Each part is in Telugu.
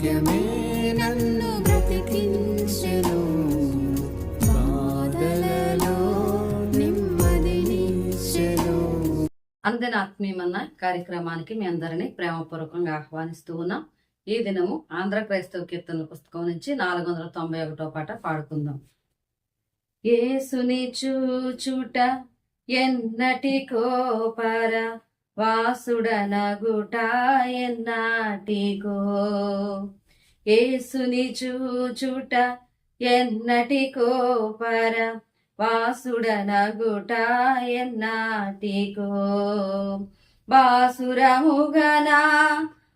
వాక్యమే నన్ను బ్రతికించెను, బాధలలో నెమ్మదినిచ్చెను. అందిన ఆత్మీయమన్న కార్యక్రమానికి మీ అందరినీ ప్రేమపూర్వకంగా ఆహ్వానిస్తూ ఉన్నాం. ఈ దినము ఆంధ్ర క్రైస్తవ కీర్తనల పుస్తకం నుంచి 491వ పాట పాడుకుందాం. యేసుని చూచుట ఎన్నటికో పర వాసుడనగుట ఎన్నటికో, యేసుని చూచుట ఎన్నటికో పర వాసుడనగుట ఎన్నటికో, బాసురముగనా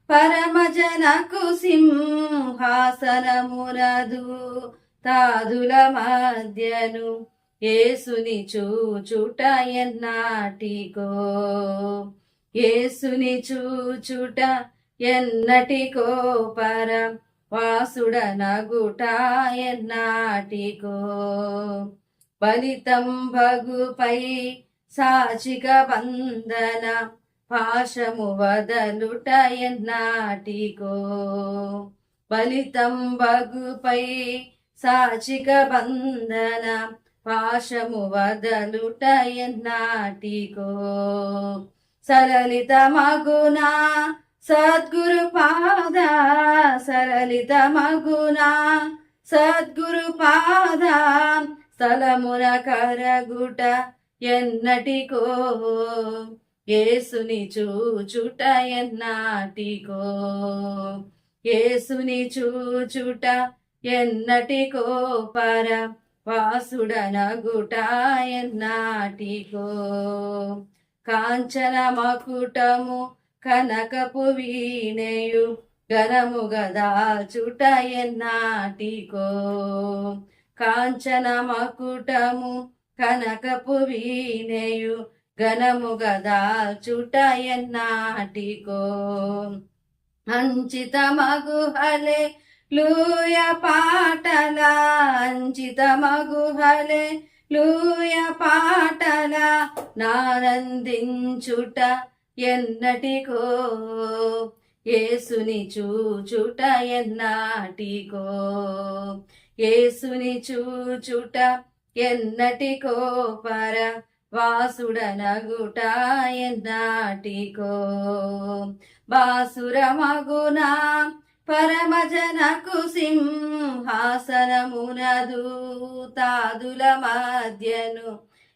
పరమజనకు సింహాసనమునదు తాదుల మధ్యను యేసుని చూచుట ఎన్నటికో, యేసుని చూచుట ఎన్నటికో పర వాసుడనగుట ఎన్నటికో, ఫలితం భగుపై సాచిక బంధన పాశము వదలుట ఎన్నటికో, ఫలితం భగుపై సాచిక బంధన పాశము వదలుట ఎన్నటికో, సరళిత మగునా సద్గురు పాద, సరళిత మగునా సద్గురు పాద స్థలమున కరగుట ఎన్నటికో, యేసుని చూచుట ఎన్నటికో, యేసుని చూచుట ఎన్నటికో పర వాసుడనగుట ఎన్నటికో, కాంచన మకుటము కనకపు వీణెయు ఘనముగా దాల్చుట ఎన్నటికో, కాంచన మకుటము కనకపు వీణెయు ఘనముగా దాల్చుట ఎన్నటికో, అంచిత మగుహలే లూయ పాటల, అంచిత మగుహలే లూయ పాటల నానందించుట ఎన్నటికో, యేసుని చూచుట ఎన్నటికో, యేసుని చూచుట ఎన్నటికో పర వాసుడనగుట ఎన్నటికో, బాసురమగునా పరమజనకు సింహాసనమునదు తాదుల మధ్యను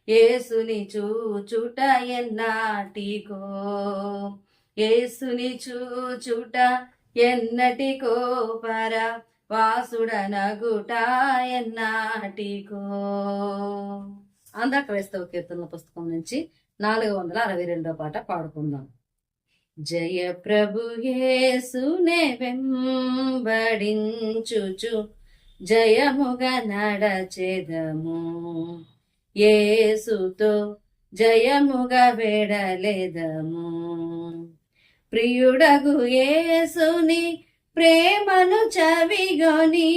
యేసుని చూచుట ఎన్నటికో, యేసుని చూచుట ఎన్నటికో పర వాసుడనగుట ఎన్నటికో. ఆంధ్ర క్రైస్తవ కీర్తనల పుస్తకం నుంచి 462వ పాట పాడుకుందాం. జయ ప్రభు యేసునే వెంబడించుచు జయముగా నడచెదము, యేసుతో జయముగా వెడలెదము, ప్రియుడగు యేసుని ప్రేమను చవిగొని,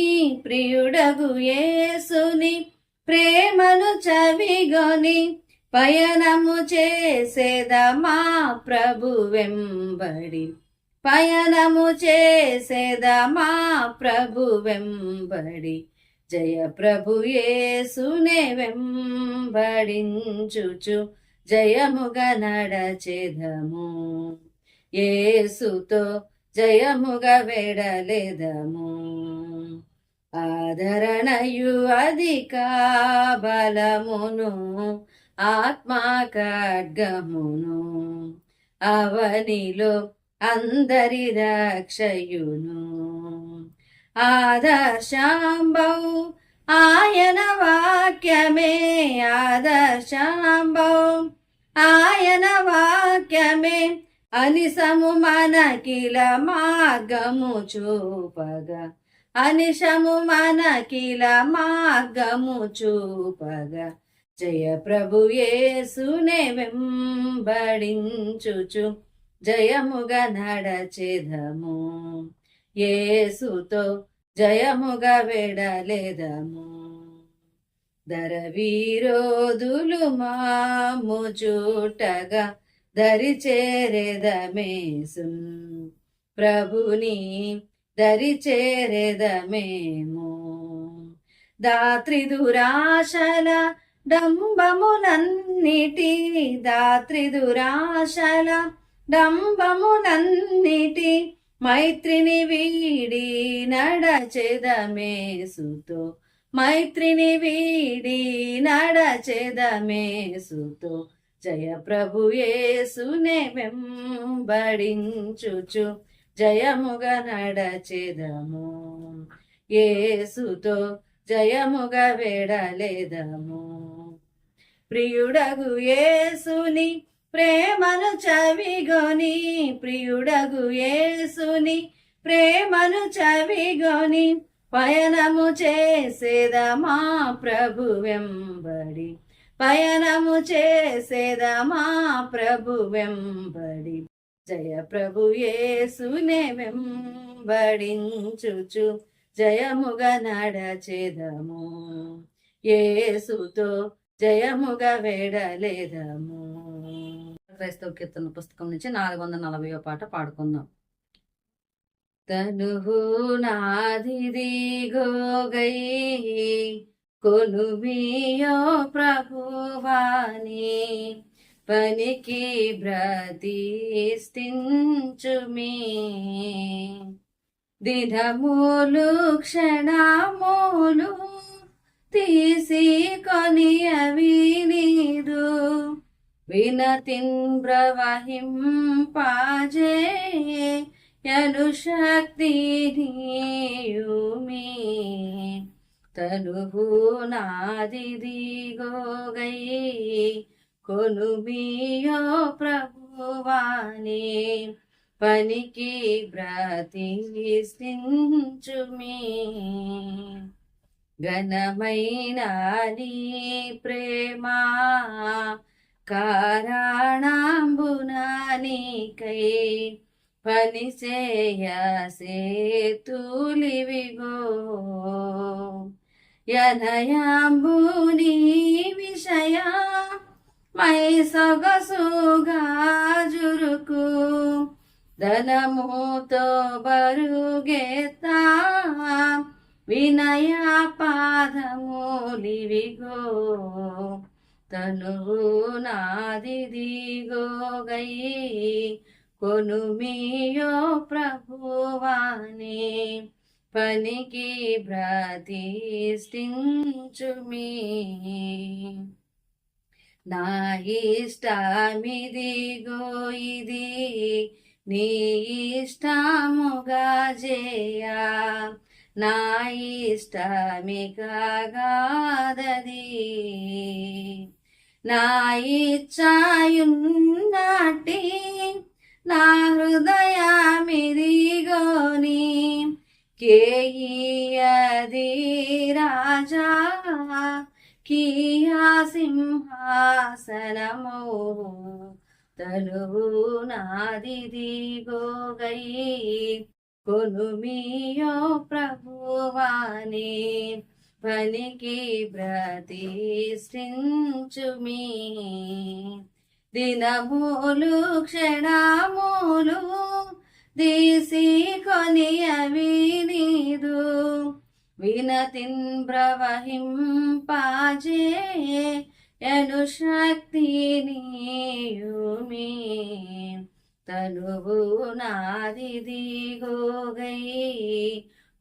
ప్రియుడగు యేసుని ప్రేమను చవిగొని పయనము చేసేదమా ప్రభు వెంబడి, పయనము చేసేదమా ప్రభు వెంబడి, జయ ప్రభు యేసునే వెంబడించుచు జయముగా నడచెదము, యేసుతో జయముగా వెడలెదము, ఆదరణయు అధిక బలమును ఆత్మా ఖడ్గమును అవనిలో అందరి రక్షయును, ఆదర్శంబౌ ఆయన వాక్యమే, ఆదర్శంబౌ ఆయన వాక్యమే అనిశము మనకిల మార్గము చూపగా, అనిశము మనకిల మార్గము చూపగా, జయ ప్రభు యేసునే వెంబడించుచు జయముగా నడచెదము, యేసుతో జయముగా వెడలెదము, దర వీరోధులు మాము చూటగా దరి చేరెదమేసున్ ప్రభుని దరి చేరెదమేమో. దాత్రి దురాశల డంబములన్నిటి, దాత్రి దురాశల డంబములన్నిటి, మైత్రిని వీడి నడచెదమేసుతో, మైత్రిని వీడి నడచెదమేసుతో. జయ ప్రభు యేసునే వెంబడించుచు జయముగా నడచెదము, యేసుతో జయముగా వెడలెదము. ప్రియుడగు యేసుని ప్రేమను చవిగొని, ప్రియుడగు యేసుని ప్రేమను చవిగొని, పయనము చేసేదమా ప్రభు వెంబడి, పయనము చేసేదమా ప్రభు వెంబడి. జయ ప్రభు యేసునే వెంబడించుచు జయముగా నడచెదము, యేసుతో జయముగా వెడలెదము. క్రైస్తవ కీర్తన పుస్తకం నుంచి 440వ పాట పాడుకుందాం. తనుహు నాదిదిగో గై కొలుమియో ప్రభువాని, పనికి బ్రతిష్ఠించుమి. దినములు క్షణములు తీసుకొని అవి నీదు, వినతిన్ ప్రవహింపజేయను శక్తి నీయుమి. తనుహు నాదిదిగో గై కొలుమియో ప్రభువాని, పనికి బ్రతిష్ఠించుమి. ఘనమైన నీ ప్రేమ కారణంబున నీకై, పనిచేయ సేతులివిగో. యనయాంబు నీ విషయ మై సొగసుగా జురుకు, ధనముతో బరుగెత్తా వినయ పాదములివిగో. తనువు నాదిదిగో గై కొలుమియో ప్రభువాని, పనికి బ్రతిష్ఠించుమి. నా ఇష్టమిదిగో ఇది నీ ఇష్టముగా చేయా, నా ఇష్టమిగాదది. నా ఇచ్ఛయున్నట్టి నా హృదయమిదిగోని, కేయది రాజా కియా సింహాసనము. తనువు నాదిదిగో గై కొలుమియో ప్రభువాని, పనికి బ్రతిష్ఠించుమి. దినములు క్షణములు తీసుకొని అవి నీదు, వినతిన్ ప్రవహింపజేయను శక్తి నీయుమి. తనువు నాదిదిగో గై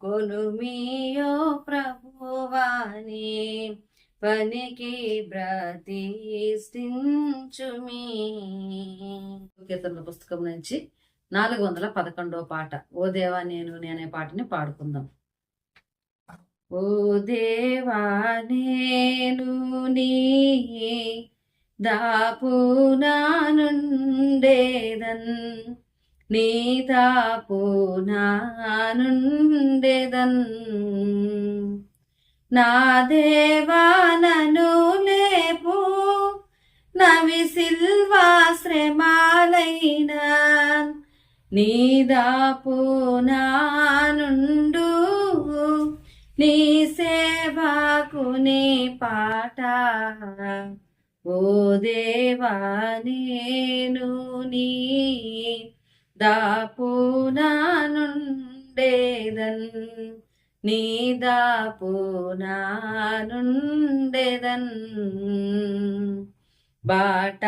కొలుమియో ప్రభువాని, పనికి బ్రతిష్ఠించుమి. కీర్తనల పుస్తకం నుంచి 411వ పాట ఓ దేవా నేను అనే పాటని పాడుకుందాం. ఓ దేవా నేను నీ దాపునా నుండేదన్, నీ దాపునా నుండేదన్. నా దేవా నన్ను లేపు, నవి సిల్వా శ్రమాలైన, నీ దాపునా నుండు, నీ సేవకు నీ పాట. ఓ దేవా నేను నీ దాపునా నుండేదన్, నుండేదన్ నీ దాపునానుండెదన్ బాటాసారిలాగు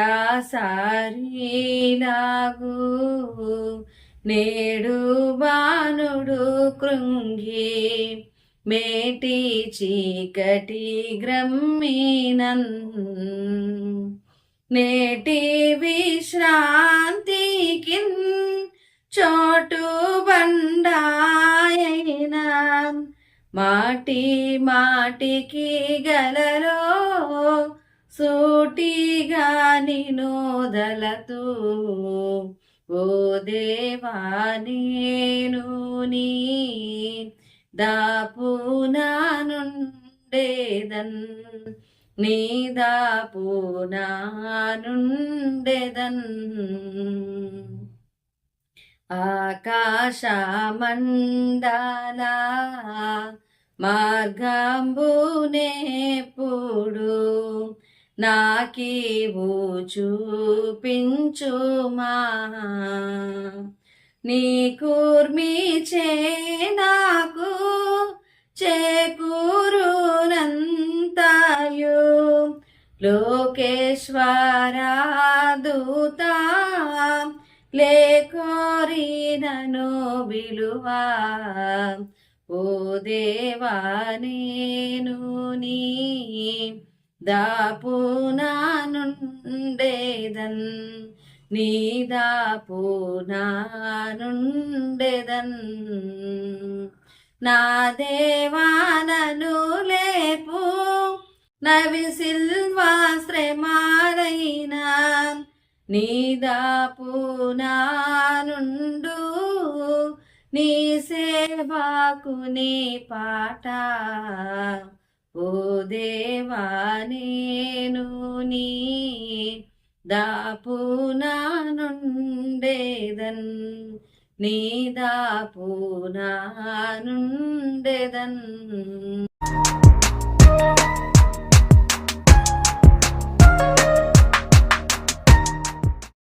నేడు బానుడు కృంగి మేటి చీకటి గ్రమ్మినన్ నేటి విశ్రాంతికిన్ చోటు బండాయైన మాటి మాటికి గలలో సూటిగా నినోదలతూ ఓ దేవా నేను నీ దాపునానుండేదన్ నీ దాపునానుండెదన్ ఆకాశమండల మార్గంబునెప్పుడు నాకీవు చూపించుమా నీ కూర్మి చే నాకు చేకూరునంతయు లోకేశ్వరా దూత లేకోరినను విలువా ఓ దేవా నేను నీ దాపునానుండేదన్ నీ దాపునానుండెదన్ నా దేవా నన్ను లేపు నవిసిల్వాశ్రమారైనా నీ దాపునానుండు నీ సేవకు నీ పాట ఓ దేవా నేను నీ దాపునానుండేదన్ నీ దాపునానుండెదన్